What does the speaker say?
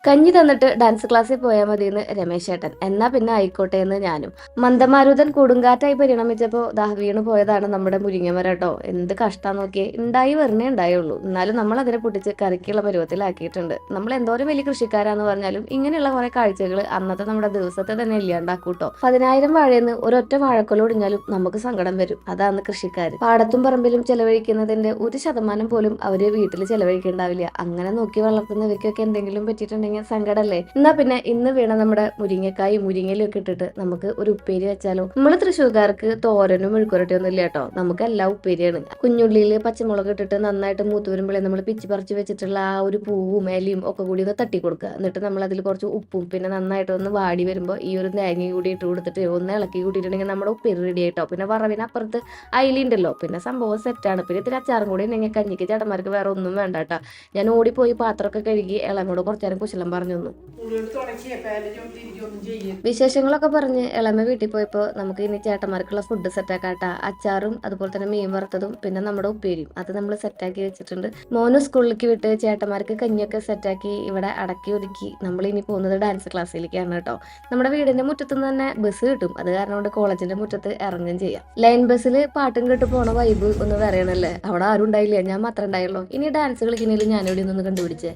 കഞ്ഞി തന്നിട്ട് ഡാൻസ് ക്ലാസ്സിൽ പോയാൽ മതിയെന്ന് രമേശ് ഏട്ടൻ. എന്നാ പിന്നെ ആയിക്കോട്ടെ എന്ന് ഞാനും. മന്ദമാരുതൻ കൊടുങ്കാറ്റായി പരിണമിച്ചപ്പോ വീണ് പോയതാണ് നമ്മുടെ മുരിങ്ങമരം കേട്ടോ. എന്ത് കഷ്ടാ നോക്കിയേ. ഉണ്ടായി വരണേ ഉണ്ടായുള്ളൂ. എന്നാലും നമ്മൾ അതിനെ പൊട്ടിച്ച് കറിക്കുള്ള പരുവത്തിലാക്കിയിട്ടുണ്ട്. നമ്മൾ എന്തോരം വലിയ കൃഷിക്കാരാന്ന് പറഞ്ഞാലും ഇങ്ങനെയുള്ള കുറെ കാഴ്ചകൾ അന്നത്തെ നമ്മുടെ ദിവസത്തെ തന്നെ ഇല്ലാണ്ടാക്കൂട്ടോ. 10,000 വാഴയെന്ന് ഒരൊറ്റ വാഴക്കൊല ഒടിഞ്ഞാലും നമുക്ക് സങ്കടം വരും. അതാണ് കൃഷിക്കാർ. പാടത്തും പറമ്പിലും ചെലവഴിക്കുന്നതിന്റെ 1% പോലും അവര് വീട്ടിൽ ചെലവഴിക്കണ്ടാവില്ല. അങ്ങനെ നോക്കി വളർത്തുന്നവർക്കൊക്കെ എന്തെങ്കിലും പറ്റിയിട്ടുണ്ടെങ്കിൽ സങ്കടല്ലേ. എന്നാ പിന്നെ ഇന്ന് വീണ നമ്മുടെ മുരിങ്ങക്കായും മുരിങ്ങയിലും ഒക്കെ ഇട്ടിട്ട് നമുക്ക് ഒരു ഉപ്പേരി വെച്ചാലോ. നമ്മള് തൃശ്ശൂർക്കാർക്ക് തോരനും മെഴുക്കുരട്ടിയൊന്നും ഇല്ല കേട്ടോ. നമുക്ക് എല്ലാം ഉപ്പേരിയാണ്. കുഞ്ഞുള്ളിയിൽ പച്ചമുളക് ഇട്ടിട്ട് നന്നായിട്ട് മൂത്ത് വരുമ്പോഴേ നമ്മൾ പിച്ചി പറിച്ച് വെച്ചിട്ടുള്ള ആ ഒരു പൂവും ഇലയും ഒക്കെ കൂടി ഒന്ന് തട്ടി കൊടുക്കുക. എന്നിട്ട് നമ്മൾ അതിൽ കുറച്ച് ഉപ്പും പിന്നെ നന്നായിട്ട് ഒന്ന് വാടി വരുമ്പോൾ ഈ ഒരു തേങ്ങയും കൂടി ഇട്ട് കൊടുത്തിട്ട് ഒന്ന് ഇളക്കി കൂട്ടിയിട്ടുണ്ടെങ്കിൽ നമ്മുടെ ഉപ്പേരി റെഡി ആയിട്ടോ. പിന്നെ വറവിനപ്പുറത്ത് അയിലുണ്ടല്ലോ. പിന്നെ സംഭവം സെറ്റാണ്. പിന്നെ ഇത്തിരി അച്ചാറും കൂടി ഉണ്ടെങ്കിൽ കഞ്ഞിക്ക് ചേട്ടന്മാർക്ക് വേറെ ഒന്നും വേണ്ട കേട്ടോ. ഞാൻ ഓടിപ്പോയി പാത്രമൊക്കെ കഴുകി ഇളങ്ങോട് കുറച്ചേരം കുശലം പറഞ്ഞു. വിശേഷങ്ങളൊക്കെ പറഞ്ഞ് ഇളമ വീട്ടിൽ പോയപ്പോ നമുക്ക് ഇനി ചേട്ടന്മാർക്കുള്ള ഫുഡ് സെറ്റാക്കാട്ടാ. അച്ചാറും അതുപോലെ തന്നെ മീൻ വറുത്തതും പിന്നെ നമ്മുടെ ഉപ്പേരിയും അത് നമ്മൾ സെറ്റാക്കി വെച്ചിട്ടുണ്ട്. മോന് സ്കൂളിലേക്ക് വിട്ട് ചേട്ടന്മാർക്ക് കഞ്ഞിയൊക്കെ സെറ്റാക്കി ഇവിടെ അടക്കി ഒതുക്കി നമ്മൾ ഇനി പോകുന്നത് ഡാൻസ് ക്ലാസ്സിലേക്കാണ് കേട്ടോ. നമ്മുടെ വീടിന്റെ മുറ്റത്തുനിന്ന് തന്നെ ബസ് കിട്ടും. അത് കാരണം കൊണ്ട് കോളേജിന്റെ മുറ്റത്ത് ഇറങ്ങുകയും ചെയ്യാം. ലൈൻ ബസ്സിൽ പാട്ടും കേട്ട് പോണ വൈബ് ഒന്ന് പറയണല്ലേ. അവിടെ ആരും ഉണ്ടായില്ല, ഞാൻ മാത്രം ഉണ്ടായുള്ളൂ. ഇനി ഡാൻസ് കളിക്കുന്നതിൽ ഞാനിവിടെ നിന്ന് കണ്ടുപിടിച്ചേ.